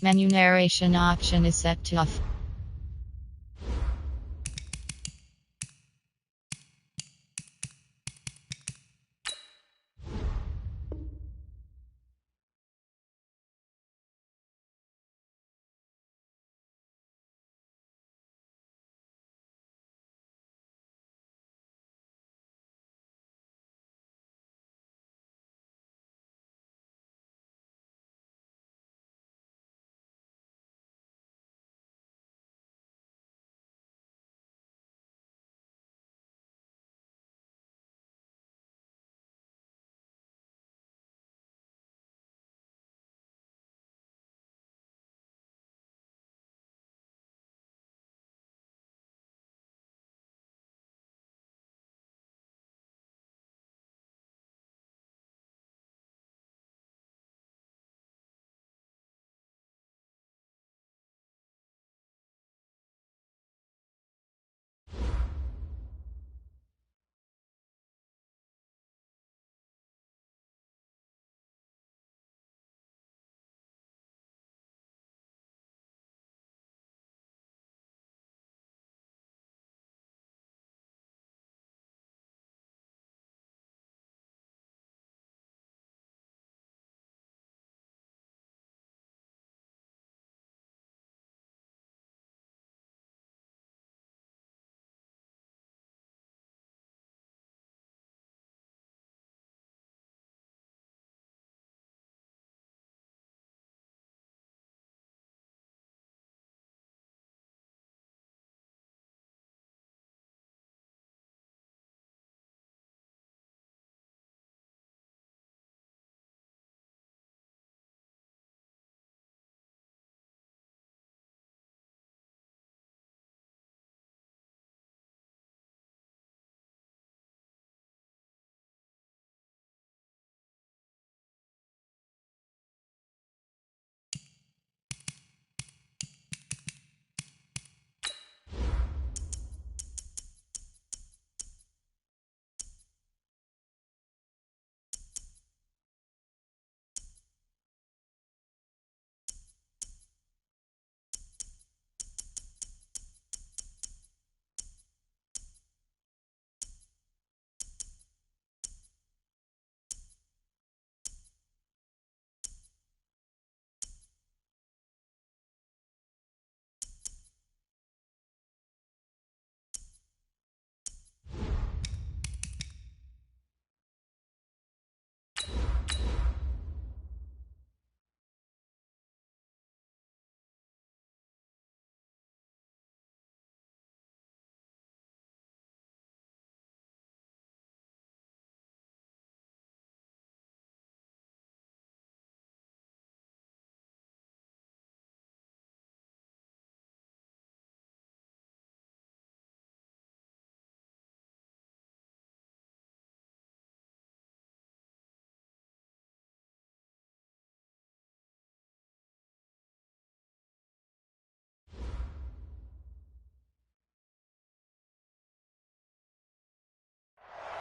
Menu narration option is set to off.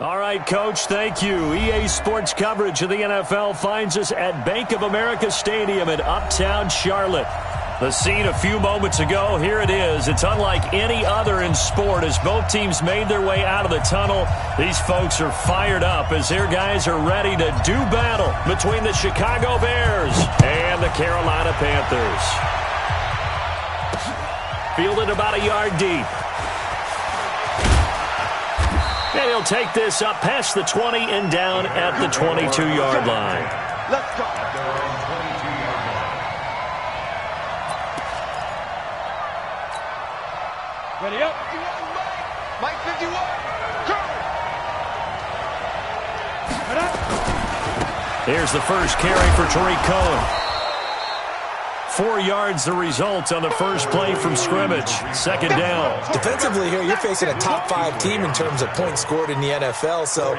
All right, Coach, thank you. EA Sports coverage of the NFL finds us at Bank of America Stadium in Uptown Charlotte. The scene a few moments ago, here it is. It's unlike any other in sport as both teams made their way out of the tunnel. These folks are fired up as their guys are ready to do battle between the Chicago Bears and the Carolina Panthers. Fielded about a yard deep. And he'll take this up past the 20 and down at the 22-yard line. Let's go. Ready up. Mike 51. Go. Here's the first carry for Tariq Cohen. 4 yards the result on the first play from scrimmage. Second down. Defensively here, you're facing a top 5 team in terms of points scored in the NFL. So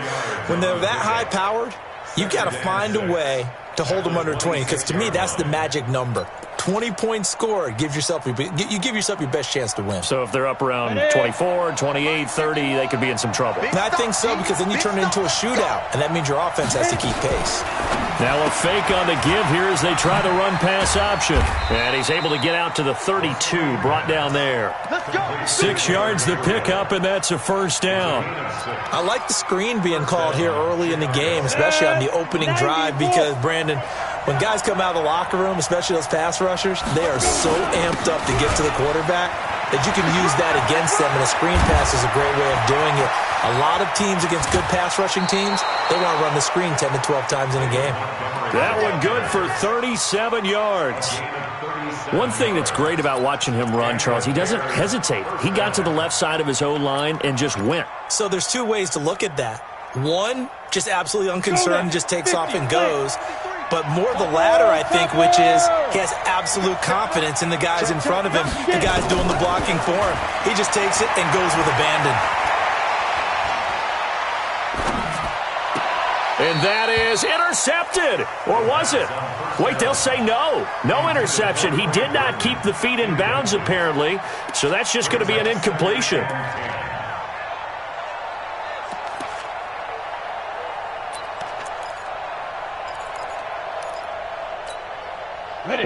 when they're that high-powered, you've got to find a way to hold them under 20, because to me, that's the magic number. 20-point score, you give yourself your best chance to win. So if they're up around 24, 28, 30, they could be in some trouble. And I think so, because then you turn it into a shootout, and that means your offense has to keep pace. Now a fake on the give here as they try the run-pass option. And he's able to get out to the 32, brought down there. 6 yards the pickup, and that's a first down. I like the screen being called here early in the game, especially on the opening drive, because, Brandon, when guys come out of the locker room, especially those pass rushers, they are so amped up to get to the quarterback that you can use that against them, and a screen pass is a great way of doing it. A lot of teams against good pass rushing teams, they want to run the screen 10 to 12 times in a game. That one good for 37 yards. One thing that's great about watching him run, Charles, he doesn't hesitate. He got to the left side of his O-line and just went. So there's two ways to look at that. One, just absolutely unconcerned, just takes off and goes. But more the latter, I think, which is he has absolute confidence in the guys in front of him, the guys doing the blocking for him. He just takes it and goes with abandon. And that is intercepted. Or was it? Wait, they'll say no. No interception. He did not keep the feet in bounds, apparently. So that's just going to be an incompletion.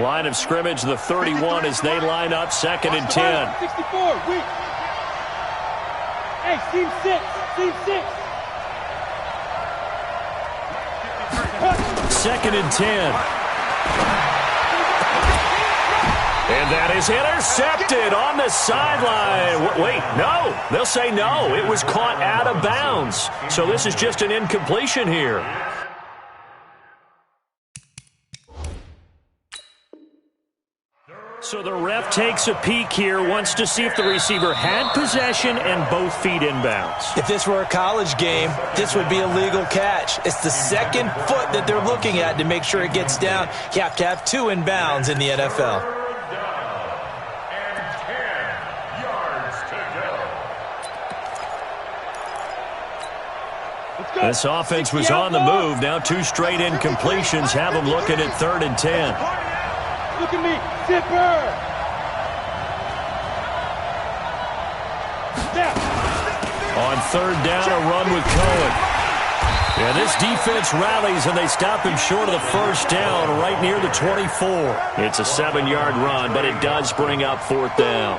Line of scrimmage, the 31 as they line up, 2nd and 10. 64, weak. Hey, team 6, team 6. 2nd and 10. And that is intercepted on the sideline. Wait, no. They'll say no. It was caught out of bounds. So this is just an incompletion here. So the ref takes a peek here, wants to see if the receiver had possession and both feet inbounds. If this were a college game, this would be a legal catch. It's the second foot that they're looking at to make sure it gets down. You have to have 2 inbounds in the NFL. This offense was on the move. Now 2 straight incompletions have them looking at 3rd and 10. Look at me, zipper. On 3rd down, a run with Cohen. And this defense rallies, and they stop him short of the 1st down right near the 24. It's a 7-yard run, but it does bring up 4th down.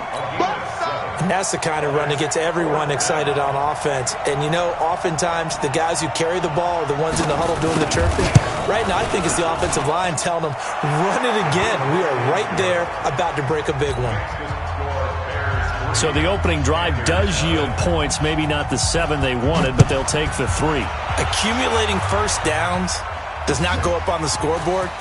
And that's the kind of run that gets everyone excited on offense. And, you know, oftentimes the guys who carry the ball are the ones in the huddle doing the chirping. Right now, I think it's the offensive line telling them, run it again. We are right there about to break a big one. So the opening drive does yield points, maybe not the 7 they wanted, but they'll take the 3. Accumulating first downs does not go up on the scoreboard,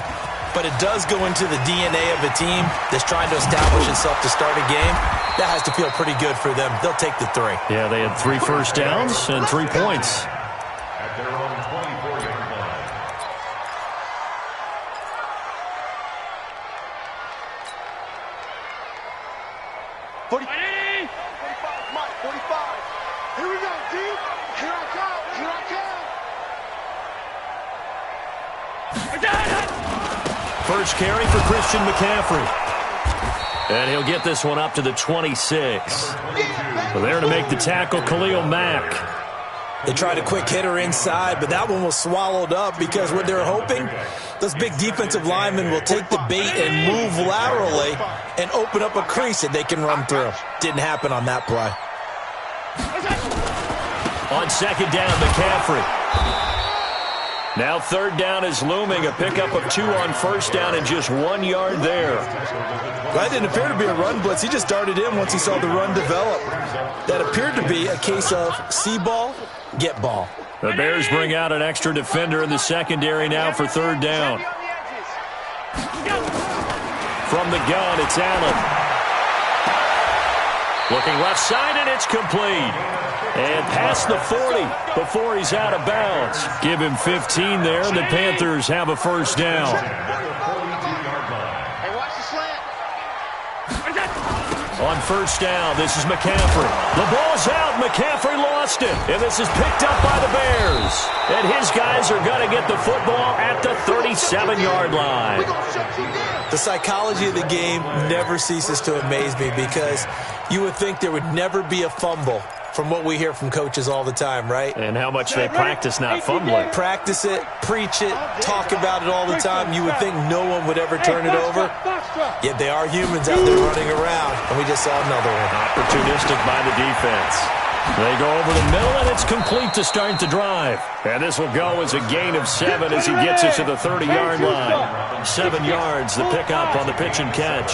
but it does go into the DNA of a team that's trying to establish itself to start a game. That has to feel pretty good for them. They'll take the 3. Yeah, they had 3 first downs and 3 points. At their own 24-yard line. Mike, 45. Here we go, dude. Here I come. Here I come. First carry for Christian McCaffrey. And he'll get this one up to the 26. Well, there to make the tackle, Khalil Mack. They tried a quick hitter inside, but that one was swallowed up because what they're hoping, those big defensive linemen will take the bait and move laterally and open up a crease that they can run through. Didn't happen on that play. On 2nd down, McCaffrey. Now 3rd down is looming. A pickup of 2 on 1st down and just 1 yard there. That didn't appear to be a run blitz. He just darted in once he saw the run develop. That appeared to be a case of see ball, get ball. The Bears bring out an extra defender in the secondary now for 3rd down. From the gun, it's Allen. Looking left side, and it's complete. And past the 40 before he's out of bounds. Give him 15 there, and the Panthers have a first down. Hey, watch the slant. On 1st down, this is McCaffrey. The ball's out. McCaffrey McCaffrey lost it, and this is picked up by the Bears. And his guys are going to get the football at the 37-yard line. The psychology of the game never ceases to amaze me because you would think there would never be a fumble from what we hear from coaches all the time, right? And how much they practice not fumbling. Practice it, preach it, talk about it all the time. You would think no one would ever turn it over. Yet they are humans out there running around, and we just saw another one. Opportunistic by the defense. They go over the middle, and it's complete to start the drive. And this will go as a gain of 7 as he gets it to the 30-yard line. 7 yards, the pickup on the pitch and catch.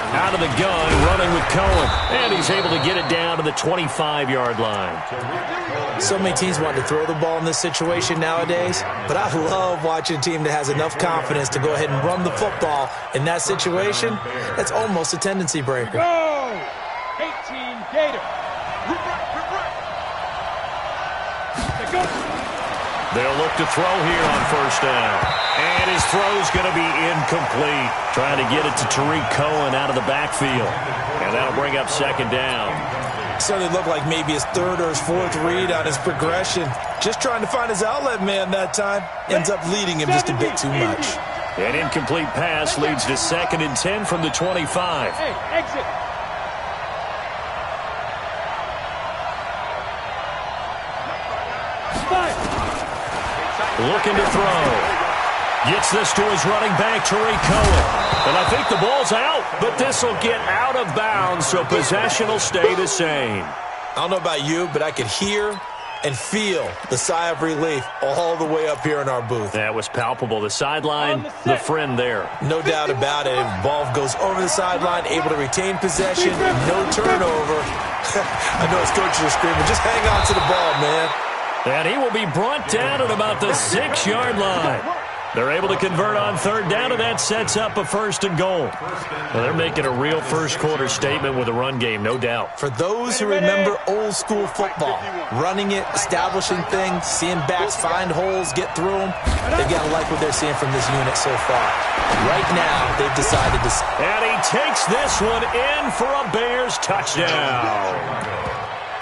Out of the gun, running with Cohen. And he's able to get it down to the 25-yard line. So many teams want to throw the ball in this situation nowadays, but I love watching a team that has enough confidence to go ahead and run the football in that situation. That's almost a tendency breaker. Go! 18 Gator. They'll look to throw here on first down. And his throw's going to be incomplete. Trying to get it to Tariq Cohen out of the backfield. And that'll bring up second down. Certainly looked like maybe his third or his fourth read on his progression. Just trying to find his outlet man that time. Ends up leading him just a bit too much. An incomplete pass leads to 2nd and 10 from the 25. Hey, exit. Looking to throw. Gets this to his running back, Tariq Cohen. And I think the ball's out, but this will get out of bounds, so possession will stay the same. I don't know about you, but I could hear and feel the sigh of relief all the way up here in our booth. That was palpable. The sideline, the friend there. No doubt about it. Ball goes over the sideline, able to retain possession, no turnover. I know his coaches are screaming, just hang on to the ball, man. And he will be brought down at about the 6-yard line. They're able to convert on third down, and that sets up a 1st and goal. Well, they're making a real first-quarter statement with a run game, no doubt. For those who remember old-school football, running it, establishing things, seeing backs find holes, get through them, they've got to like what they're seeing from this unit so far. Right now, they've decided to... And he takes this one in for a Bears touchdown.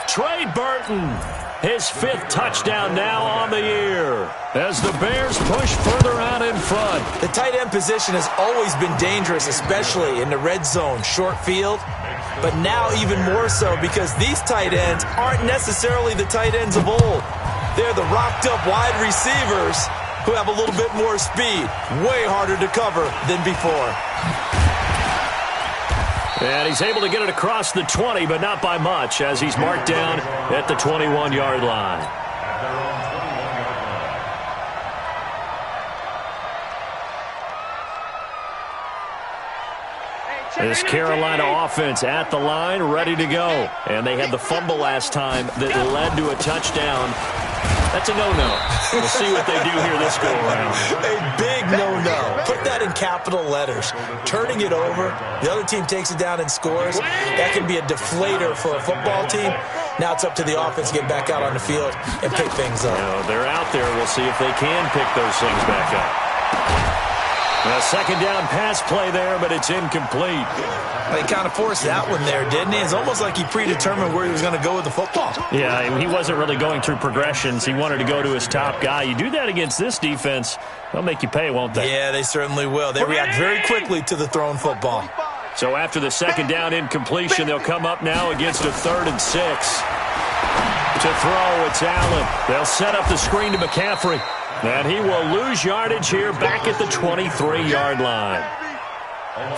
Trey Burton. His 5th touchdown now on the year as the Bears push further out in front. The tight end position has always been dangerous, especially in the red zone, short field. But now even more so because these tight ends aren't necessarily the tight ends of old. They're the rocked-up wide receivers who have a little bit more speed, way harder to cover than before. And he's able to get it across the 20, but not by much, as he's marked down at the 21-yard line. This Carolina offense at the line, ready to go. And they had the fumble last time that led to a touchdown. That's a no-no. We'll see what they do here this go-around. A big no-no. Put that in capital letters. Turning it over, the other team takes it down and scores. That can be a deflator for a football team. Now it's up to the offense to get back out on the field and pick things up. They're out there. We'll see if they can pick those things back up. A 2nd down pass play there, but it's incomplete. He kind of forced that one there, didn't he? It's almost like he predetermined where he was going to go with the football. Yeah, he wasn't really going through progressions. He wanted to go to his top guy. You do that against this defense, they'll make you pay, won't they? Yeah, they certainly will. They react very quickly to the thrown football. So after the 2nd down incompletion, they'll come up now against a 3rd and 6. To throw, it's Allen. They'll set up the screen to McCaffrey. And he will lose yardage here back at the 23-yard line.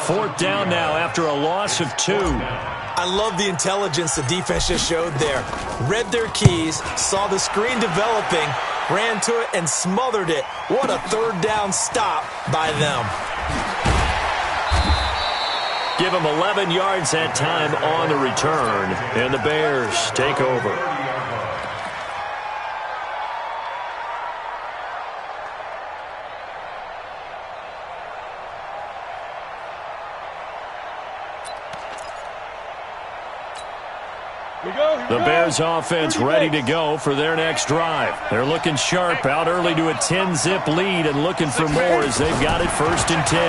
4th down now after a loss of 2. I love the intelligence the defense just showed there. Read their keys, saw the screen developing, ran to it, and smothered it. What a 3rd down stop by them. Give him 11 yards that time on the return. And the Bears take over. The Bears offense ready to go for their next drive. They're looking sharp, out early to a 10-zip lead and looking for more as they've got it 1st and 10.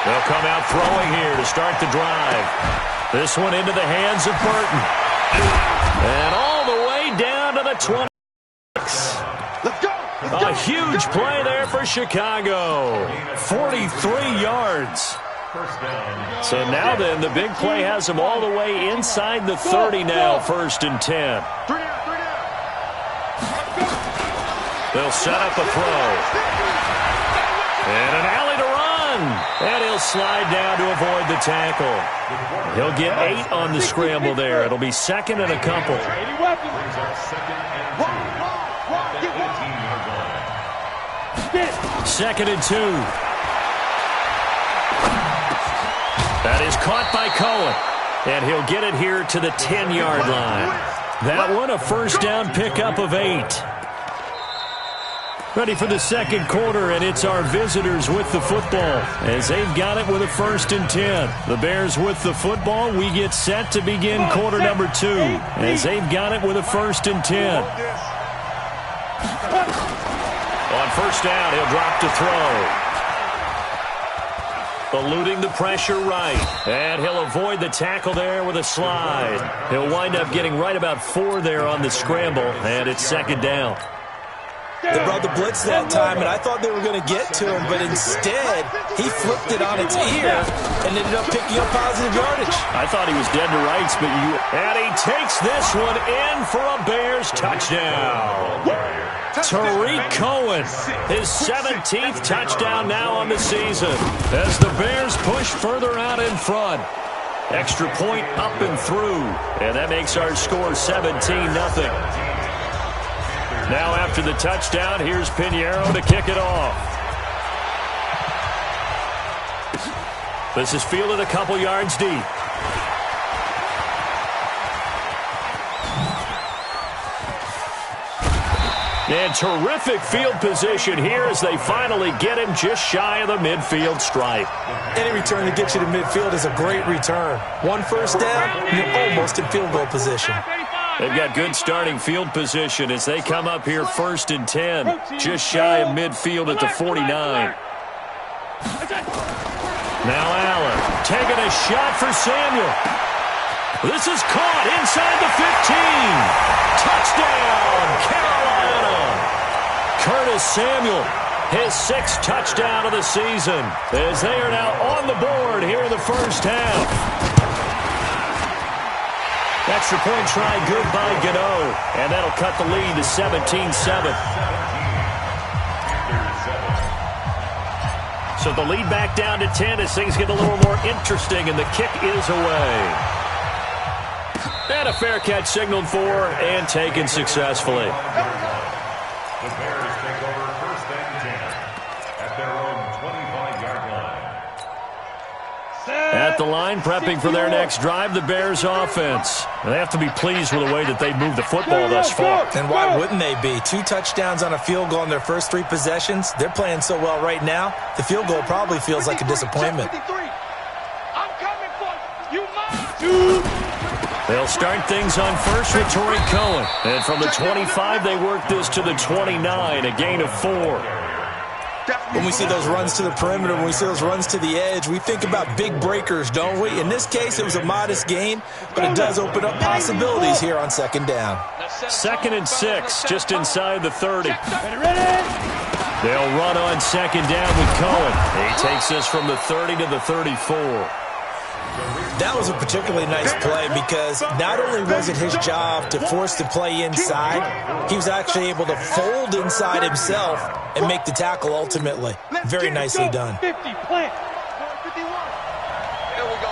They'll come out throwing here to start the drive. This one into the hands of Burton. And all the way down to the 20. Let's go. A huge play there for Chicago. 43 yards. So now then, the big play has them all the way inside the 30 now, 1st and 10. They'll set up a throw. And an alley to run. And he'll slide down to avoid the tackle. He'll get 8 on the scramble there. It'll be 2nd and a couple. Second and 2. That is caught by Cohen. And he'll get it here to the 10-yard line. That one a first down pickup of 8. Ready for the second quarter, and it's our visitors with the football as they've got it with a 1st and 10. The Bears with the football. We get set to begin quarter number 2 as they've got it with a 1st and 10. On first down, he'll drop to throw. Eluding the pressure right. And he'll avoid the tackle there with a slide. He'll wind up getting right about 4 there on the scramble, and it's 2nd down. They brought the blitz that time, and I thought they were going to get to him, but instead, he flipped it on its ear and ended up picking up positive yardage. I thought he was dead to rights, but and he takes this one in for a Bears touchdown. Tariq Cohen, his 17th touchdown now on the season as the Bears push further out in front. Extra point up and through, and that makes our score 17-0. Now after the touchdown, here's Pinheiro to kick it off. This is fielded a couple yards deep. And terrific field position here as they finally get him just shy of the midfield stripe. Any return to get you to midfield is a great return. 1 first down, you're almost in field goal position. They've got good starting field position as they come up here 1st and 10, just shy of midfield at the 49. Now Allen taking a shot for Samuel. This is caught inside the 15. Touchdown, Carolina. Curtis Samuel, his 6th touchdown of the season as they are now on the board here in the first half. Extra point try good by Gano, and that'll cut the lead to 17-7. So the lead back down to 10 as things get a little more interesting, and the kick is away. And a fair catch signaled for and taken successfully. The Bears take over 1st and 10 at their own 25-yard line. At the line, prepping for their next drive, the Bears offense. And they have to be pleased with the way that they've moved the football thus far. And why wouldn't they be? 2 touchdowns on a field goal in their first 3 possessions. They're playing so well right now, the field goal probably feels like a disappointment. I'm coming for you. You They'll start things on first with Tariq Cohen. And from the 25, they work this to the 29, a gain of 4. When we see those runs to the perimeter, when we see those runs to the edge, we think about big breakers, don't we? In this case, it was a modest gain, but it does open up possibilities here on 2nd down. 2nd and 6, just inside the 30. They'll run on 2nd down with Cohen. He takes this from the 30 to the 34. That was a particularly nice play because not only was it his job to force the play inside, he was actually able to fold inside himself and make the tackle ultimately. Very nicely done. 50, plant. 51. Here we go.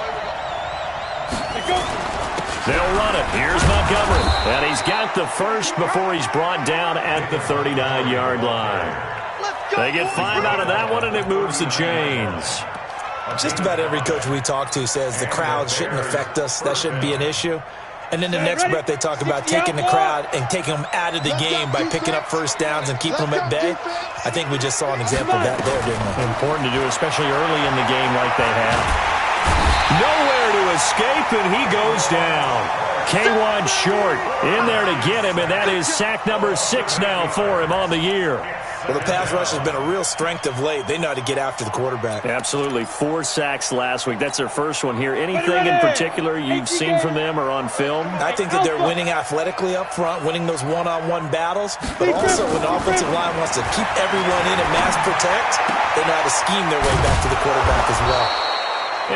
They'll run it. Here's Montgomery. And he's got the first before he's brought down at the 39-yard line. They get 5 out of that one, and it moves the chains. Just about every coach we talk to says the crowd shouldn't affect us. That shouldn't be an issue. And then the next breath they talk about taking the crowd and taking them out of the game by picking up first downs and keeping them at bay. I think we just saw an example of that there, didn't we? Important to do, especially early in the game like they have. Nowhere to escape, and he goes down. K1 short in there to get him, and that is sack number 6 now for him on the year. Well, the pass rush has been a real strength of late. They know how to get after the quarterback. Absolutely. 4 sacks last week. That's their first one here. Anything in particular you've seen from them or on film? I think that they're winning athletically up front, winning those one-on-one battles, but also when the offensive line wants to keep everyone in and mass protect, they know how to scheme their way back to the quarterback as well.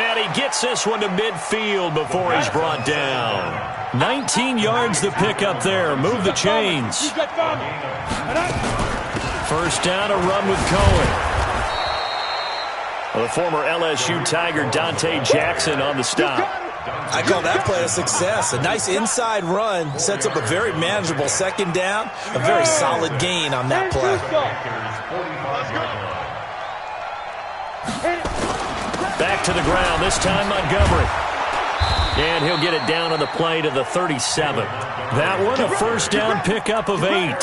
And he gets this one to midfield before he's brought down. 19 yards to pick up there. Move the chains. First down, a run with Cohen. The former LSU Tiger Dante Jackson on the stop. I call that play a success. A nice inside run sets up a very manageable second down. A very solid gain on that play. Back to the ground, this time Montgomery. And he'll get it down on the play to the 37. That one, a first down pickup of 8.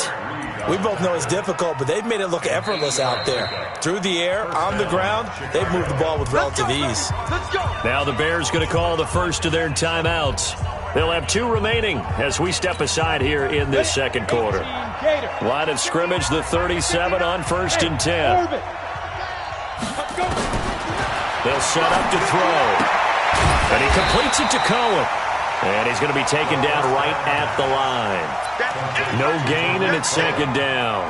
We both know it's difficult, but they've made it look effortless out there. Through the air, on the ground, they've moved the ball with relative ease. Now the Bears going to call the first of their timeouts. They'll have 2 remaining as we step aside here in this second quarter. Line of scrimmage, the 37 on 1st and 10. They'll set up to throw. And he completes it to Cohen. And he's going to be taken down right at the line. No gain, and it's second down.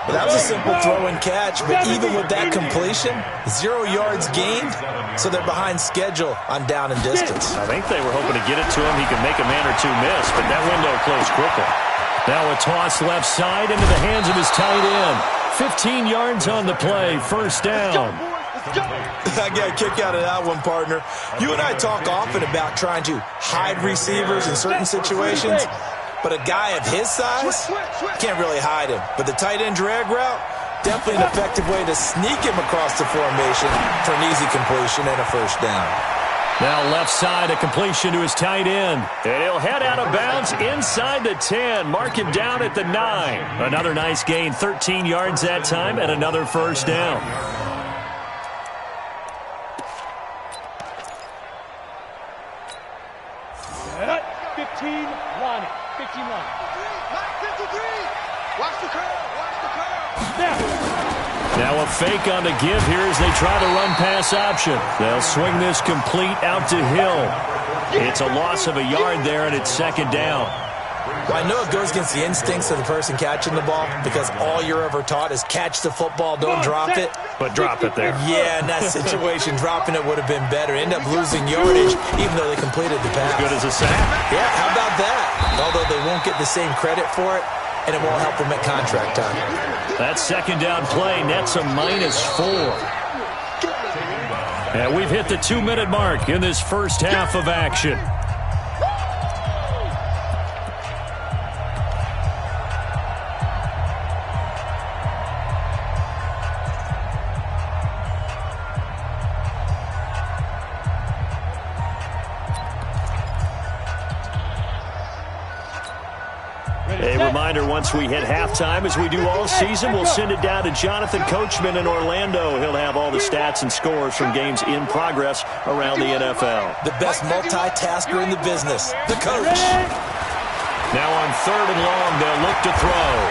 Well, that was a simple throw and catch, but even with that completion, 0 yards gained, so they're behind schedule on down and distance. I think they were hoping to get it to him. He could make a man or 2 miss, but that window closed quickly. Now a toss left side into the hands of his tight end. 15 yards on the play, first down. I got a kick out of that one, partner. You and I talk often about trying to hide receivers in certain situations, but a guy of his size can't really hide him. But the tight end drag route, definitely an effective way to sneak him across the formation for an easy completion and a first down. Now left side, a completion to his tight end. And he'll head out of bounds inside the 10. Mark him down at the 9. Another nice gain, 13 yards that time, and another first down. Now a fake on the give here as they try to run pass option. They'll swing this complete out to Hill. It's a loss of a yard there, and it's second down. Well, I know it goes against the instincts of the person catching the ball because all you're ever taught is catch the football, don't drop it. But drop it there. Yeah, in that situation, dropping it would have been better. End up losing yardage even though they completed the pass. As good as a sack. Yeah, how about that? Although they won't get the same credit for it, and it won't help them at contract time. That second down play nets a -4. And we've hit the 2-minute mark in this first half of action. A reminder, once we hit halftime, as we do all season, we'll send it down to Jonathan Coachman in Orlando. He'll have all the stats and scores from games in progress around the NFL. The best multitasker in the business, the coach. Now on 3rd and long, they'll look to throw.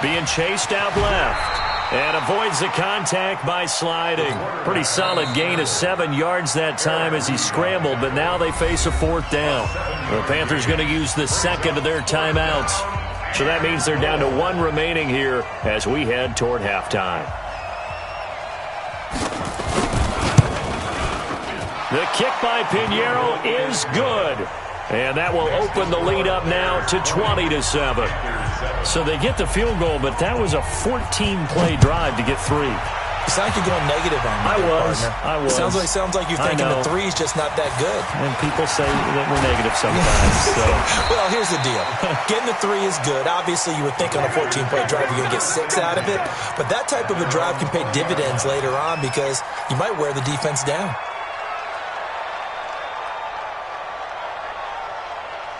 Being chased out left. And avoids the contact by sliding. Pretty solid gain of 7 yards that time as he scrambled, but now they face a 4th down. The Panthers going to use the second of their timeouts. So that means they're down to 1 remaining here as we head toward halftime. The kick by Pinheiro is good. And that will open the lead up now to 20-7. So they get the field goal, but that was a 14-play drive to get 3. You sound like you're going negative on me, I was. It sounds like you're thinking the 3's just not that good. And people say that we're negative sometimes. So. Well, here's the deal. Getting the 3 is good. Obviously, you would think on a 14-play drive you're going to get 6 out of it. But that type of a drive can pay dividends later on because you might wear the defense down.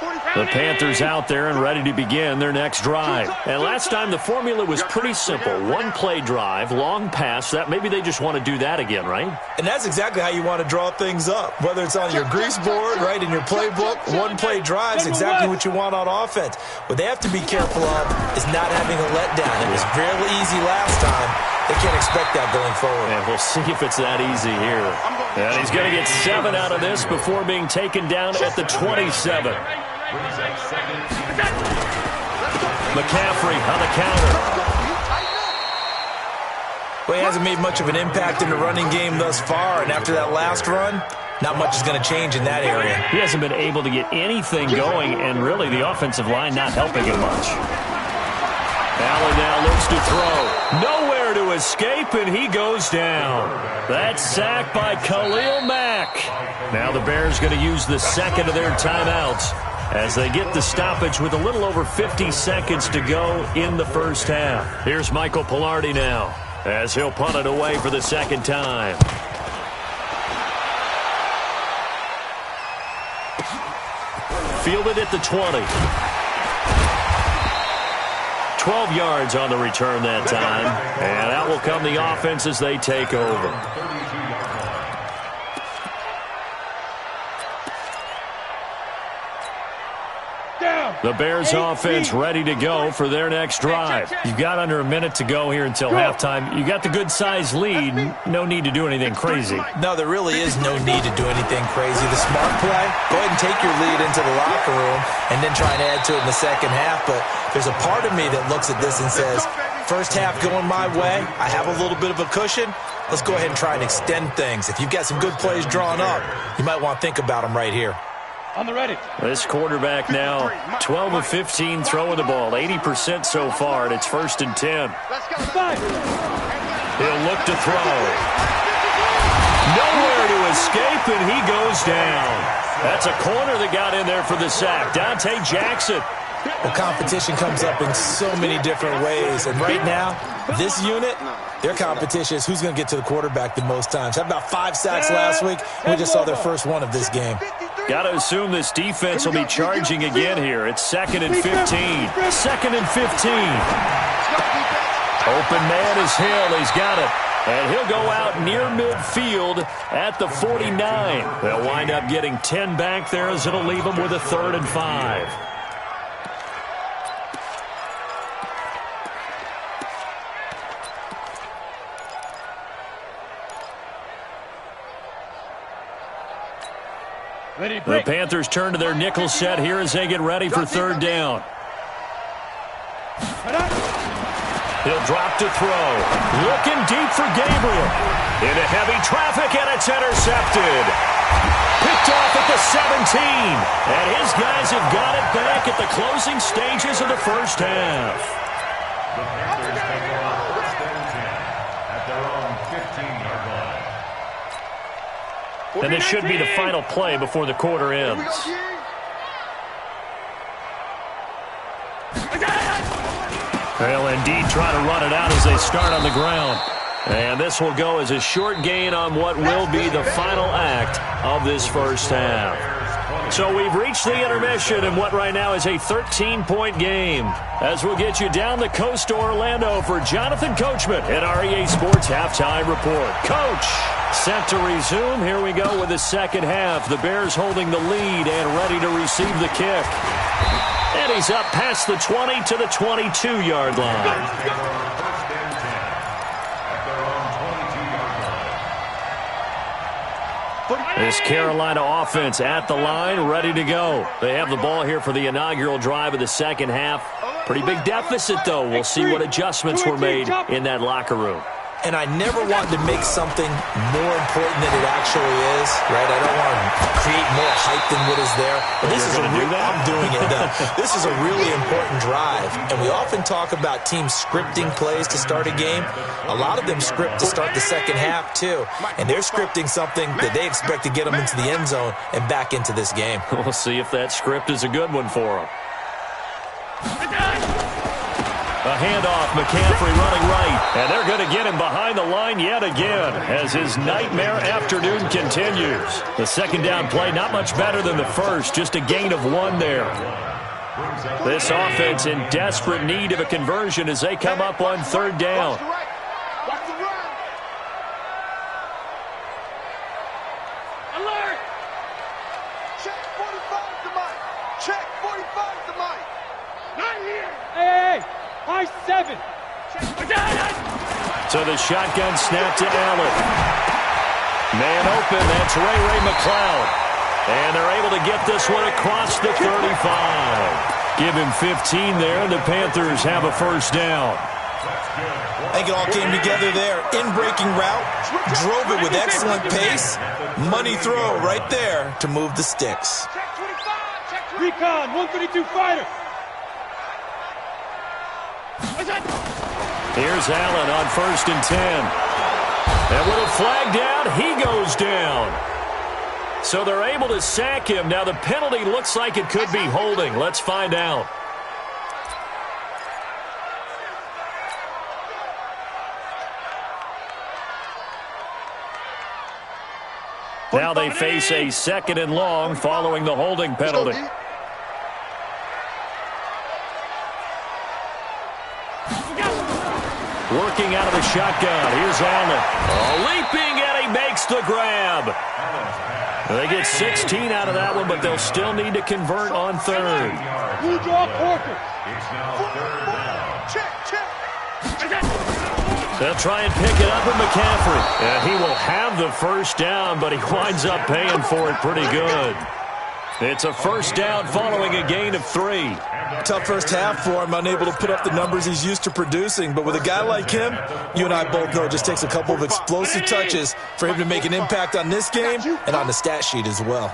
45. The Panthers out there and ready to begin their next drive. And last time the formula was pretty simple. One-play drive, long pass. That maybe they just want to do that again, right? And that's exactly how you want to draw things up. Whether it's on your grease board, right, in your playbook, one-play drive is exactly what you want on offense. What they have to be careful of is not having a letdown. It was fairly easy last time. They can't expect that going forward. And we'll see if it's that easy here. And he's going to get 7 out of this before being taken down at the 27. McCaffrey on the counter. Well, he hasn't made much of an impact in the running game thus far, and after that last run, not much is going to change in that area. He hasn't been able to get anything going, and really the offensive line not helping him much. Allen now looks to throw. Nowhere to escape, and he goes down. That's sacked by Khalil Mack. Now the Bears going to use the second of their timeouts as they get the stoppage with a little over 50 seconds to go in the first half. Here's Michael Pilardi now as he'll punt it away for the second time. Fielded at the 20. 12 yards on the return that time. And out will come the offense as they take over. The Bears offense ready to go for their next drive. You've got under a minute to go here until halftime. You got the good-sized lead. No need to do anything crazy. No, there really is no need to do anything crazy. The smart play, go ahead and take your lead into the locker room and then try and add to it in the second half. But there's a part of me that looks at this and says, first half going my way, I have a little bit of a cushion. Let's go ahead and try and extend things. If you've got some good plays drawn up, you might want to think about them right here. On the ready. This quarterback now 12 of 15 throwing the ball, 80% so far, and it's 1st and 10. He'll look to throw. Nowhere to escape, and he goes down. That's a corner that got in there for the sack. Dante Jackson. Well, competition comes up in so many different ways, and right now, this unit, their competition is who's going to get to the quarterback the most times. Had about 5 sacks last week. We just saw their first one of this game. Got to assume this defense will be charging again here. It's 2nd and 15. 2nd and 15. Open man is Hill. He's got it. And he'll go out near midfield at the 49. They'll wind up getting 10 back there as it'll leave them with a 3rd and 5. The Panthers turn to their nickel set here as they get ready for 3rd down. He'll drop to throw. Looking deep for Gabriel. Into heavy traffic, and it's intercepted. Picked off at the 17. And his guys have got it back at the closing stages of the first half. The Panthers take over 1st and 10 at their own 15-yard line. And this should be the final play before the quarter ends. They'll indeed try to run it out as they start on the ground. And this will go as a short gain on what will be the final act of this first half. So we've reached the intermission in what right now is a 13-point game. As we'll get you down the coast to Orlando for Jonathan Coachman at our EA Sports Halftime Report. Coach, set to resume. Here we go with the second half. The Bears holding the lead and ready to receive the kick. And he's up past the 20 to the 22-yard line. This Carolina offense at the line, ready to go. They have the ball here for the inaugural drive of the second half. Pretty big deficit, though. We'll see what adjustments were made in that locker room. And I never want to make something more important than it actually is, right? I don't want to create more hype than what is there. But this is I'm doing it, though. This is a really important drive. And we often talk about teams scripting plays to start a game. A lot of them script to start the second half, too. And they're scripting something that they expect to get them into the end zone and back into this game. We'll see if that script is a good one for them. A handoff, McCaffrey running right. And they're going to get him behind the line yet again as his nightmare afternoon continues. The second down play, not much better than the first, just a gain of 1 there. This offense in desperate need of a conversion as they come up on third down. Alert! Check 45 to Mike. Check 45 to Mike. Not here. Hey, high 7. So the shotgun snap to Allen. Man open, that's Ray McLeod. And they're able to get this one across the 35. Give him 15 there, and the Panthers have a first down. I think it all came together there. In-breaking route, drove it with excellent pace. Money throw right there to move the sticks. Check 25. Check 25. Recon, 132 fighter. Here's Allen on 1st and 10. And with a flag down, he goes down. So they're able to sack him. Now the penalty looks like it could be holding. Let's find out. Now they face a 2nd and long following the holding penalty. Working out of the shotgun. Here's Allen. Leaping, and he makes the grab. They get 16 out of that one, but they'll still need to convert on third. Blue draw Corker. It's now third down. They'll try and pick it up with McCaffrey. And he will have the first down, but he winds up paying for it pretty good. It's a first down following a gain of 3. Tough first half for him, unable to put up the numbers he's used to producing. But with a guy like him, you and I both know it just takes a couple of explosive touches for him to make an impact on this game and on the stat sheet as well.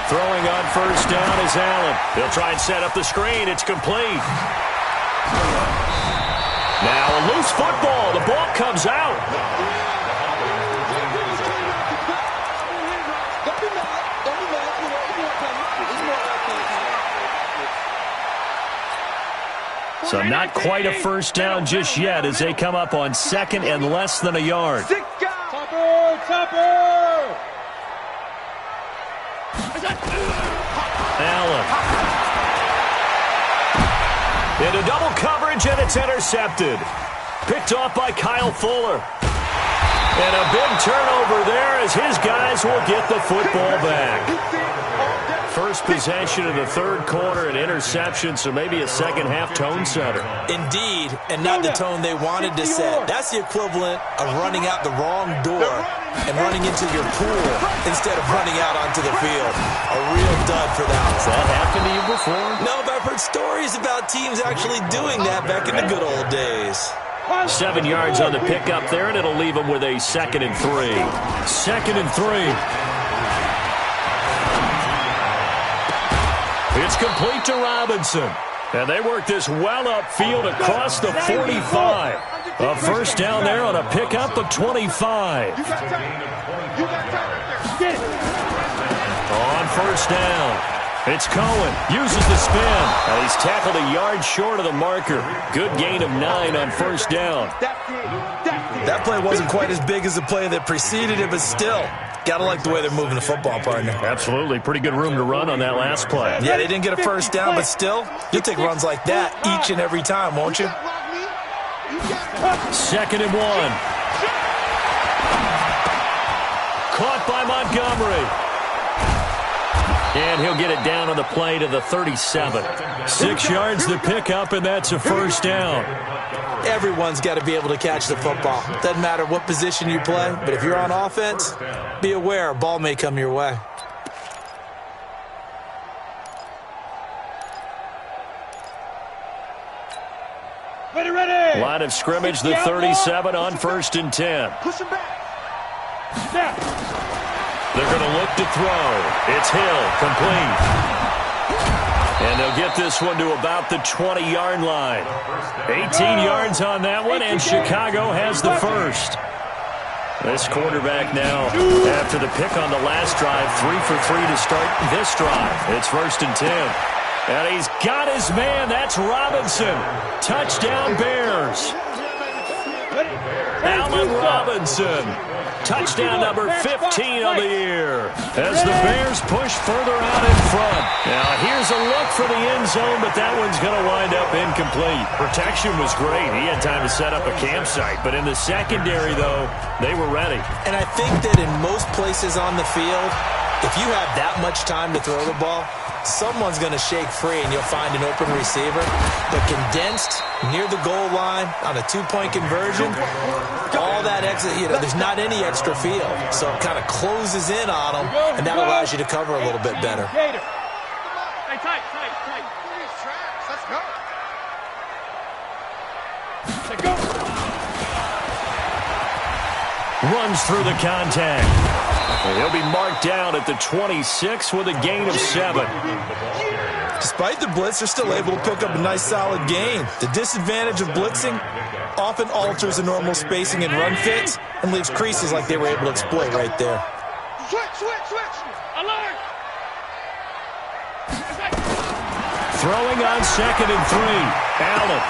Throwing on first down is Allen. He'll try and set up the screen. It's complete. Now a loose football. The ball comes out. So not quite a first down just yet as they come up on 2nd and less than a yard. Topper! Allen. Into double coverage, and it's intercepted. Picked off by Kyle Fuller. And a big turnover there as his guys will get the football back. First possession of the third quarter, an interception, so maybe a second half tone setter. Indeed, and not the tone they wanted to set. That's the equivalent of running out the wrong door and running into your pool instead of running out onto the field. A real dud for that one. Has that happened to you before? No, but I've heard stories about teams actually doing that back in the good old days. 7 yards on the pickup there, and it'll leave them with a 2nd and 3. 2nd and 3. It's complete to Robinson. And they work this well upfield across the 45. A first down there on a pickup of 25. On first down, it's Cohen. Uses the spin. And he's tackled a yard short of the marker. Good gain of 9 on first down. That play wasn't quite as big as the play that preceded it, but still, gotta like the way they're moving the football, partner. Absolutely. Pretty good room to run on that last play. Yeah, they didn't get a first down, but still, you'll take runs like that each and every time, won't you? 2nd and 1. Caught by Montgomery. And he'll get it down on the play to the 37. 6 yards to pick up, and that's a first down. Everyone's got to be able to catch the football. Doesn't matter what position you play, but if you're on offense, be aware a ball may come your way. Ready! Line of scrimmage, the 37 on 1st and 10. Push him back. Snap. They're going to look to throw. It's Hill, complete. And they'll get this one to about the 20-yard line. 18 yards on that one, and Chicago has the first. This quarterback now, after the pick on the last drive, 3 for 3 to start this drive. It's 1st and 10. And he's got his man. That's Robinson. Touchdown, Bears. Allen Robinson. Touchdown number 15 on the year as the Bears push further out in front. Now, here's a look for the end zone, but that one's going to wind up incomplete. Protection was great. He had time to set up a campsite, but in the secondary, though, they were ready. And I think that in most places on the field, if you have that much time to throw the ball, someone's going to shake free and you'll find an open receiver. But condensed near the goal line on a two-point conversion, all that extra, there's not any extra field. So it kind of closes in on them, and that allows you to cover a little bit better. Hey, tight. Let's go. Runs through the contact. He'll be marked down at the 26 with a gain of 7. Despite the blitz, they're still able to pick up a nice solid gain. The disadvantage of blitzing often alters the normal spacing and run fits and leaves creases like they were able to exploit right there. Switch. Alert. Throwing on 2nd and 3. Allen.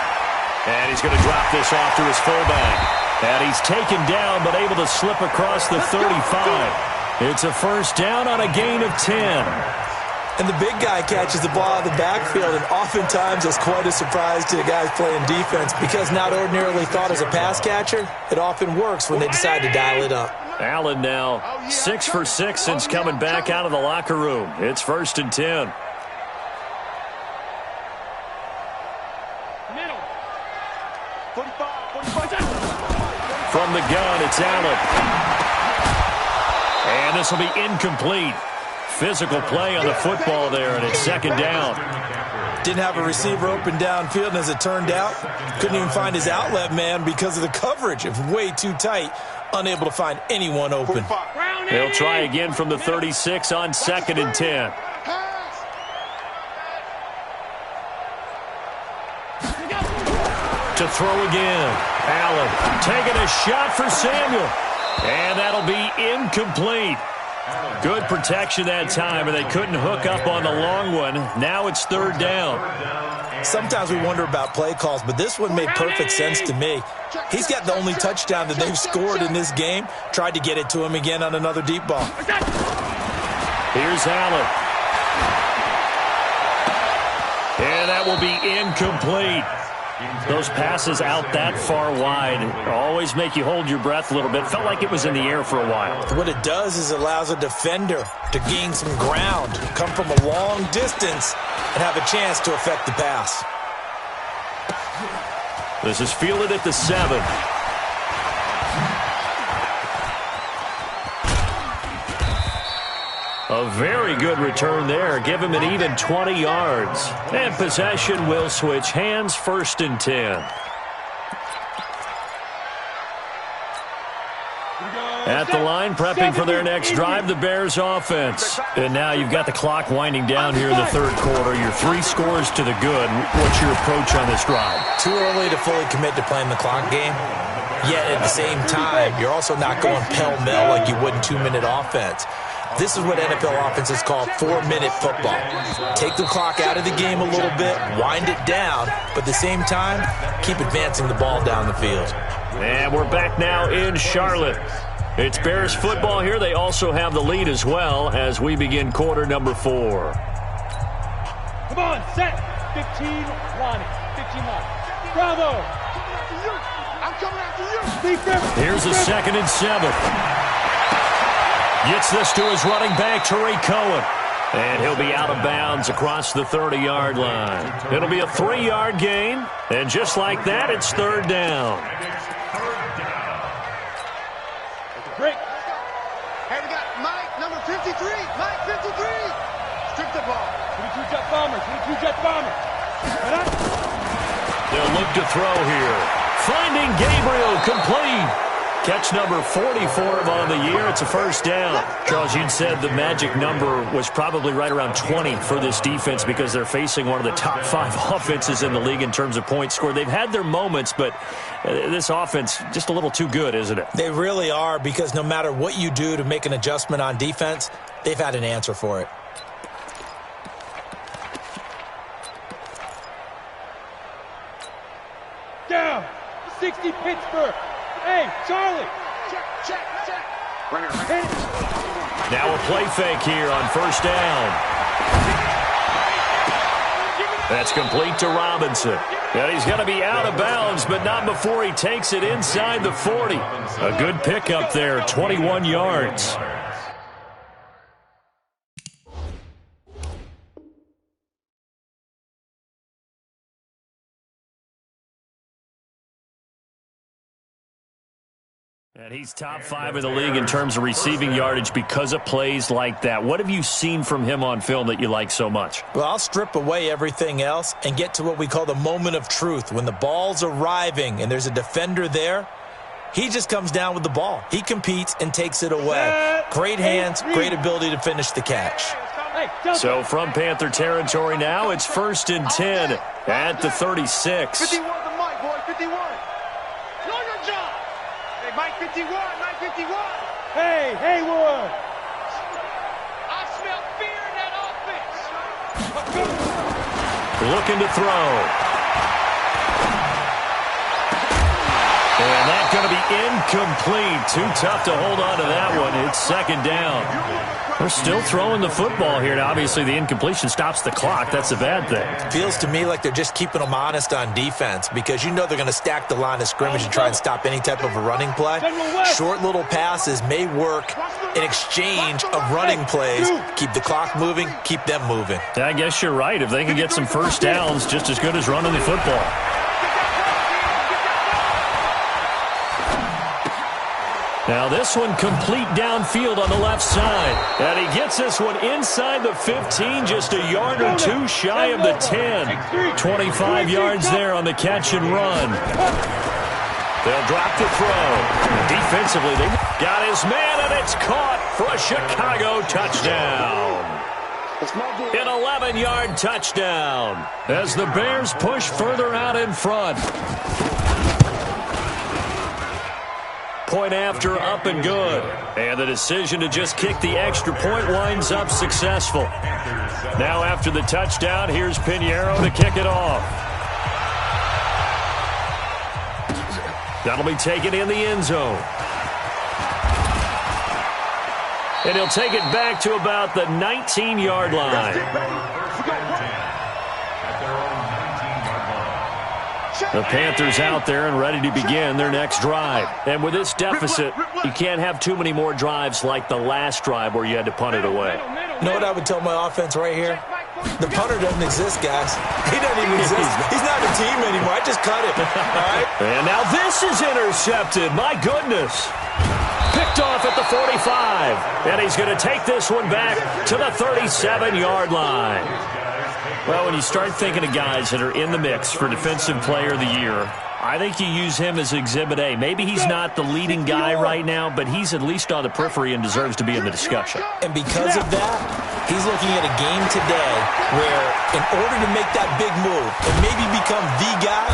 And he's going to drop this off to his fullback. And he's taken down but able to slip across the 35. It's a first down on a gain of 10. And the big guy catches the ball out of the backfield, and oftentimes it's quite a surprise to the guys playing defense because not ordinarily thought as a pass catcher, it often works when they decide to dial it up. Allen now 6 for 6 since coming back out of the locker room. It's 1st and 10. Middle. 45. From the gun, it's Allen. And this will be incomplete. Physical play on the football there, and it's 2nd down. Didn't have a receiver open downfield, and as it turned out, couldn't even find his outlet man because of the coverage. It was way too tight, unable to find anyone open. They'll try again from the 36 on 2nd and 10. To throw again. Allen taking a shot for Samuel. And that'll be incomplete. Good protection that time, and they couldn't hook up on the long one. Now it's 3rd down. Sometimes we wonder about play calls, but this one made perfect sense to me. He's got the only touchdown that they've scored in this game. Tried to get it to him again on another deep ball. Here's Allen. And that will be incomplete. Those passes out that far wide always make you hold your breath a little bit. Felt like it was in the air for a while. What it does is it allows a defender to gain some ground, come from a long distance, and have a chance to affect the pass. This is fielded at the 7. A very good return there. Give him an even 20 yards. And possession will switch hands, 1st and 10. At the line, prepping for their next drive, the Bears offense. And now you've got the clock winding down here in the 3rd quarter. You're 3 scores to the good. What's your approach on this drive? Too early to fully commit to playing the clock game. Yet at the same time, you're also not going pell-mell like you would in 2-minute offense. This is what NFL offenses call 4-minute football. Take the clock out of the game a little bit, wind it down, but at the same time, keep advancing the ball down the field. And we're back now in Charlotte. It's Bears football here. They also have the lead as well as we begin quarter number 4. Come on, set. 15 line. 15 line. Bravo. I'm coming after you. Here's a 2nd and 7. Gets this to his running back, Tariq Cohen. And he'll be out of bounds across the 30-yard line. It'll be a 3-yard gain. And just like that, it's 3rd down. Break. Hey, we got Mike, number 53. Mike, 53. Strip the ball. 22 jet bombers. 22 jet bombers. They'll look to throw here. Finding Gabriel, complete. Catch number 44 on the year. It's a 1st down. Charles, you said the magic number was probably right around 20 for this defense because they're facing one of the top 5 offenses in the league in terms of points scored. They've had their moments, but this offense just a little too good, isn't it? They really are, because no matter what you do to make an adjustment on defense, they've had an answer for it. 60 Pittsburgh. Hey, Charlie. Check. Hit it. Now a play fake here on first down. That's complete to Robinson. And he's going to be out of bounds, but not before he takes it inside the 40. A good pickup there, 21 yards. And he's top 5 in the league in terms of receiving yardage because of plays like that. What have you seen from him on film that you like so much? Well, I'll strip away everything else and get to what we call the moment of truth. When the ball's arriving and there's a defender there, he just comes down with the ball. He competes and takes it away. Great hands, great ability to finish the catch. So from Panther territory now, it's 1st and 10 at the 36. 51 to Mike, boy, 51. Know your job. Hey, Mike 51, Mike 51. Hey, Haywood. I smell fear in that offense. Looking to throw. And that's going to be incomplete. Too tough to hold on to that one. It's 2nd down. They're still throwing the football here. Now, obviously, the incompletion stops the clock. That's a bad thing. Feels to me like they're just keeping them honest on defense because you know they're going to stack the line of scrimmage and try and stop any type of a running play. Short little passes may work in exchange of running plays. Keep the clock moving, keep them moving. I guess you're right. If they can get some first downs, just as good as running the football. Now this one complete downfield on the left side. And he gets this one inside the 15, just a yard or two shy of the 10. 25 yards there on the catch and run. They'll drop the throw. Defensively, they got his man, and it's caught for a Chicago touchdown. An 11-yard touchdown as the Bears push further out in front. Point after, up and good. And the decision to just kick the extra point winds up successful. Now after the touchdown, here's Pinheiro to kick it off. That'll be taken in the end zone. And he'll take it back to about the 19-yard line. The Panthers out there and ready to begin their next drive. And with this deficit, you can't have too many more drives like the last drive where you had to punt it away. You know what I would tell my offense right here? The punter doesn't exist, guys. He doesn't even exist. He's not a team anymore. I just cut him. All right? And now this is intercepted. My goodness. Picked off at the 45. And he's going to take this one back to the 37-yard line. Well, when you start thinking of guys that are in the mix for Defensive Player of the Year, I think you use him as Exhibit A. Maybe he's not the leading guy right now, but he's at least on the periphery and deserves to be in the discussion. And because of that, he's looking at a game today where in order to make that big move and maybe become the guy,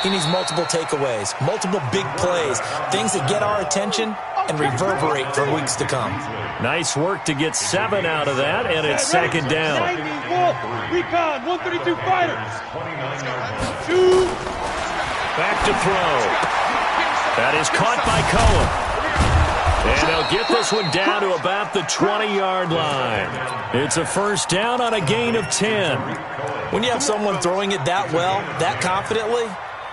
he needs multiple takeaways, multiple big plays, things that get our attention and reverberate for weeks to come. Nice work to get 7 out of that, and it's 2nd down. Recon, 132 fighters. Back to throw. That is caught by Cohen. And they'll get this one down to about the 20-yard line. It's a first down on a gain of 10. When you have someone throwing it that well, that confidently,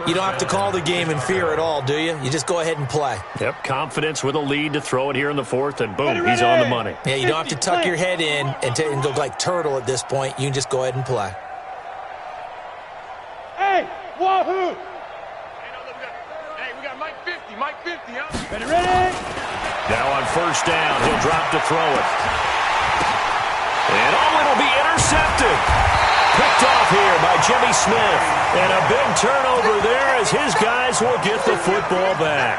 you don't have to call the game in fear at all, do you? You just go ahead and play. Yep, confidence with a lead to throw it here in the 4th, and boom, he's on the money. Yeah, you don't have to tuck your head in and go like turtle at this point. You can just go ahead and play. Hey, wahoo! Hey, we got Mike 50, Mike 50, huh? Ready? Now on first down, he'll drop to throw it. And it'll be intercepted. Picked off here by Jimmy Smith. And a big turnover there as his guys will get the football back.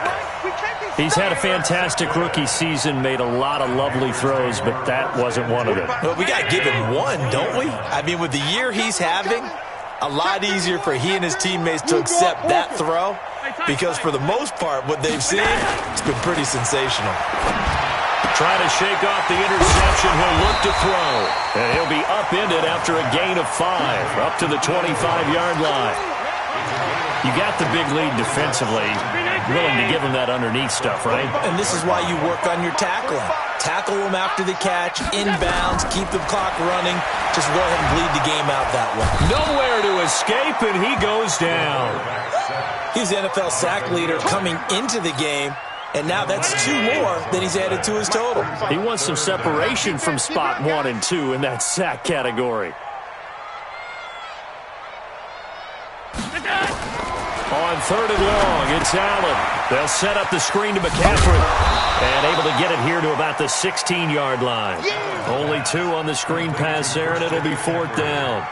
He's had a fantastic rookie season, made a lot of lovely throws, but that wasn't one of them. Well, we got to give him one, don't we? I mean, with the year he's having, a lot easier for he and his teammates to accept that throw because for the most part, what they've seen, it's been pretty sensational. Trying to shake off the interception, he'll look to throw. And he'll be upended after a gain of 5, up to the 25-yard line. You got the big lead defensively, willing to give them that underneath stuff, right? And this is why you work on your tackling. Tackle them after the catch, inbounds, keep the clock running. Just go ahead and bleed the game out that way. Nowhere to escape, and he goes down. He's the NFL sack leader coming into the game, and now that's 2 more than he's added to his total. He wants some separation from spot 1 and 2 in that sack category. On 3rd and long, it's Allen. They'll set up the screen to McCaffrey. And able to get it here to about the 16-yard line. Only 2 on the screen pass there, and it'll be 4th down.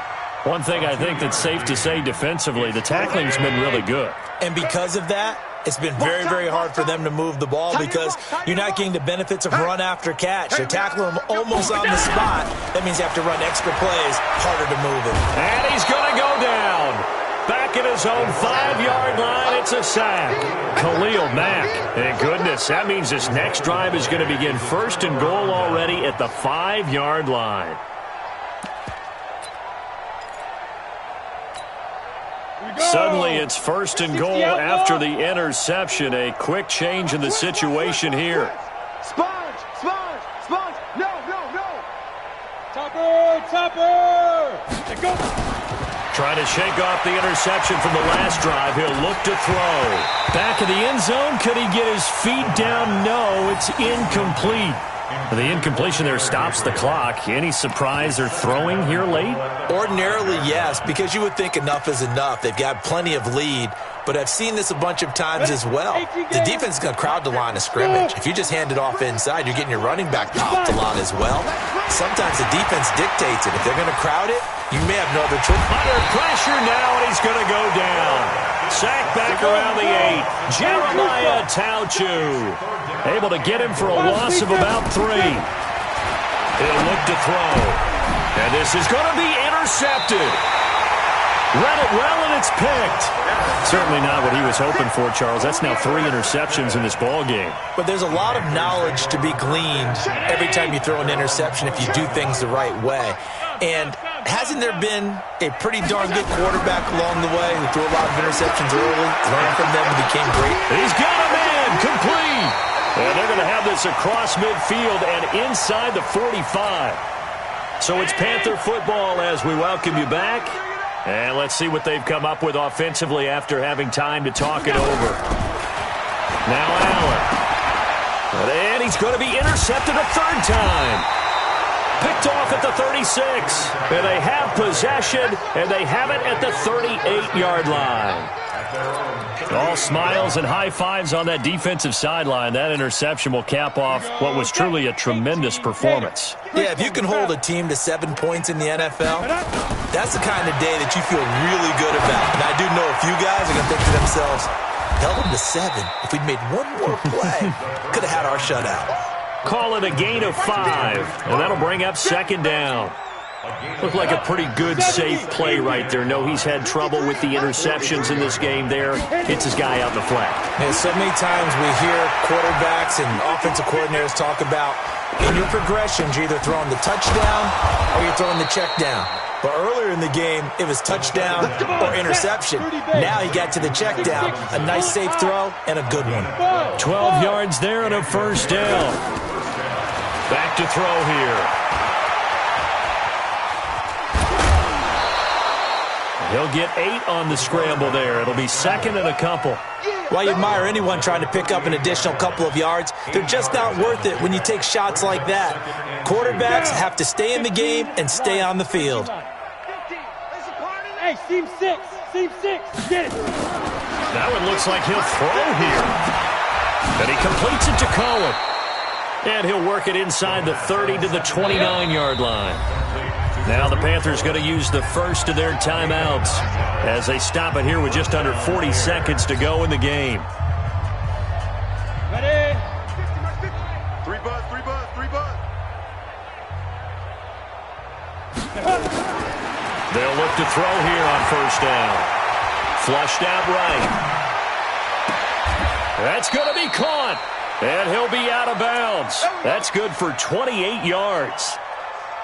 One thing I think that's safe to say defensively, the tackling's been really good. And because of that, it's been very, very hard for them to move the ball because you're not getting the benefits of run after catch. They're tackling them almost on the spot. That means they have to run extra plays, harder to move it. And he's going to go down. Back at his own 5-yard line, it's a sack. Khalil Mack. And goodness, that means this next drive is going to begin 1st and goal already at the 5-yard line. Suddenly it's 1st and goal after the interception. A quick change in the situation here. Sponge, sponge, sponge. No, no, no. Topper, topper. And go. Trying to shake off the interception from the last drive. He'll look to throw. Back in the end zone. Could he get his feet down? No, it's incomplete. The incompletion there stops the clock. Any surprise they're throwing here late? Ordinarily, yes, because you would think enough is enough. They've got plenty of lead, but I've seen this a bunch of times as well. The defense is going to crowd the line of scrimmage. If you just hand it off inside, you're getting your running back popped a lot as well. Sometimes the defense dictates it. If they're going to crowd it, you may have no other choice. Under pressure now, and he's going to go down. Sack back around the 8. Jeremiah Tauchu. Able to get him for a loss of about 3. He'll look to throw. And this is going to be intercepted. Read it well, and it's picked. Certainly not what he was hoping for, Charles. That's now 3 interceptions in this ball game. But there's a lot of knowledge to be gleaned every time you throw an interception if you do things the right way. And hasn't there been a pretty darn good quarterback along the way who threw a lot of interceptions early, learned from them, and became great? He's got a man, complete. And they're going to have this across midfield and inside the 45. So it's Panther football as we welcome you back. And let's see what they've come up with offensively after having time to talk it over. Now Allen. And he's going to be intercepted a 3rd time. Picked off at the 36. And they have possession, and they have it at the 38-yard line. All smiles and high fives on that defensive sideline. That interception will cap off what was truly a tremendous performance. Yeah, if you can hold a team to 7 points in the NFL, that's the kind of day that you feel really good about. And I do know a few guys are going to think to themselves, held them to 7. If we'd made one more play, could have had our shutout. Call it a gain of 5, and that'll bring up 2nd down. Looked like a pretty good, safe play right there. No, he's had trouble with the interceptions in this game there. Hits his guy out in the flat. And so many times we hear quarterbacks and offensive coordinators talk about in your progressions, you're either throwing the touchdown or you're throwing the check down. But earlier in the game, it was touchdown or interception. Now he got to the check down. A nice, safe throw and a good one. 12 yards there and a 1st down. Back to throw here. He'll get 8 on the scramble there. It'll be 2nd and a couple. While you admire anyone trying to pick up an additional couple of yards, they're just not worth it when you take shots like that. Quarterbacks have to stay in the game and stay on the field. Hey, seam 6, get it. That one looks like he'll throw here. And he completes it to Cohen. And he'll work it inside the 30 to the 29-yard line. Now the Panthers going to use the first of their timeouts as they stop it here with just under 40 seconds to go in the game. Ready? 3 butts, 3 butts, 3 butts. They'll look to throw here on 1st down. Flushed out right. That's going to be caught. And he'll be out of bounds. That's good for 28 yards.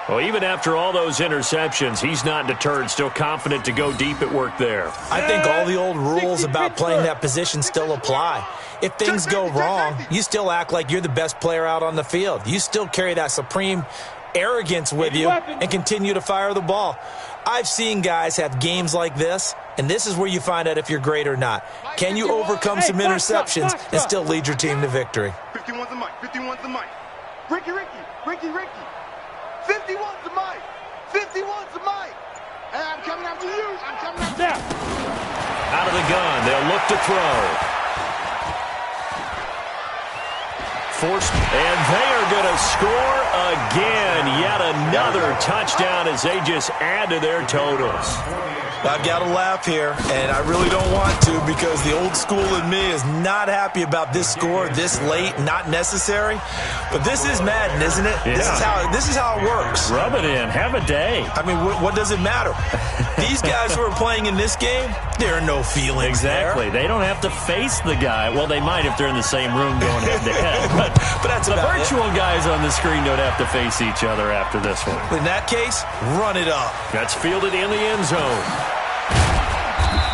Well, even after all those interceptions, he's not deterred, still confident to go deep at work there. I think all the old rules about playing that position still apply. If things go wrong, you still act like you're the best player out on the field. You still carry that supreme arrogance with you and continue to fire the ball. I've seen guys have games like this, and this is where you find out if you're great or not. Can you overcome some interceptions and still lead your team to victory? 51's the mic. 51's the mic. Ricky. 51's the mic. 51's the mic. Hey, I'm coming after you. I'm coming after you. Out of the gun, they'll look to throw. Forced, and they are going to score again. Yet another touchdown as they just add to their totals. I've got to laugh here, and I really don't want to because the old school in me is not happy about this score this late, not necessary. But this is Madden, isn't it? Yeah. This is how it works. Rub it in. Have a day. I mean, what does it matter? These guys who are playing in this game, there are no feelings Exactly. there. They don't have to face the guy. Well, they might if they're in the same room going head-to-head. But that's the about virtual guys on the screen don't have to face each other after this one. In that case, run it up. That's fielded in the end zone.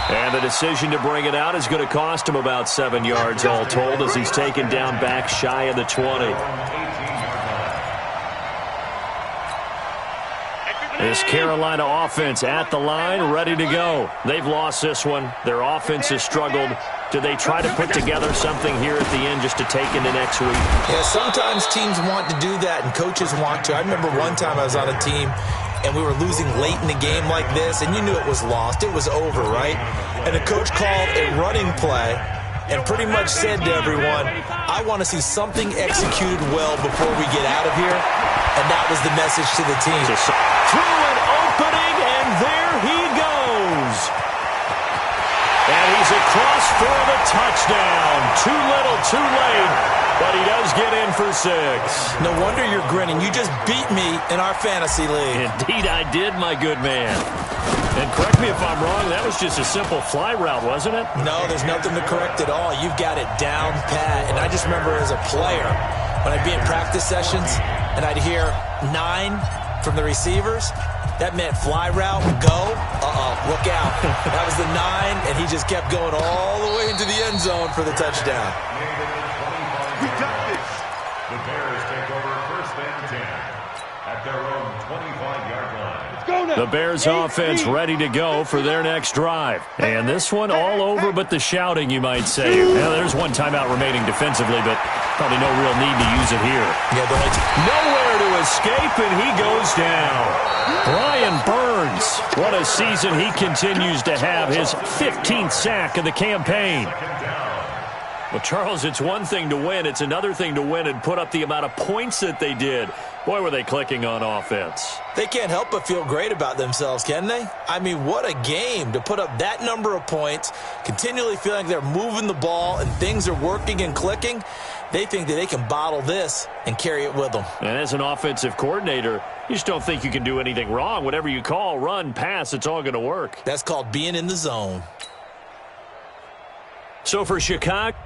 And the decision to bring it out is going to cost him about 7 yards all told as he's taken down back shy of the 20. This Carolina offense at the line, ready to go. They've lost this one. Their offense has struggled. Do they try to put together something here at the end just to take into next week? Yeah, sometimes teams want to do that and coaches want to. I remember one time I was on a team and we were losing late in the game like this, and you knew it was lost. It was over, right? And the coach called a running play and pretty much said to everyone, I want to see something executed well before we get out of here. And that was the message to the team. Through an opening, and there he goes. And he's across for the touchdown. Too little, too late. But he does get in for 6. No wonder you're grinning. You just beat me in our fantasy league. Indeed I did, my good man. And correct me if I'm wrong, that was just a simple fly route, wasn't it? No, there's nothing to correct at all. You've got it down pat. And I just remember as a player, when I'd be in practice sessions and I'd hear 9 from the receivers, that meant fly route, go, look out. That was the 9, and he just kept going all the way into the end zone for the touchdown. We got this. The Bears take over 1st and 10 at their own 25-yard line. The Bears offense ready to go for their next drive. And this one all over but the shouting, you might say. Now, there's one timeout remaining defensively, but probably no real need to use it here. Yeah, nowhere to escape, and he goes down. Brian Burns, what a season he continues to have, his 15th sack of the campaign. Well, Charles, it's one thing to win. It's another thing to win and put up the amount of points that they did. Boy, were they clicking on offense. They can't help but feel great about themselves, can they? I mean, what a game to put up that number of points, continually feeling like they're moving the ball and things are working and clicking. They think that they can bottle this and carry it with them. And as an offensive coordinator, you just don't think you can do anything wrong. Whatever you call, run, pass, it's all going to work. That's called being in the zone. So for Chicago,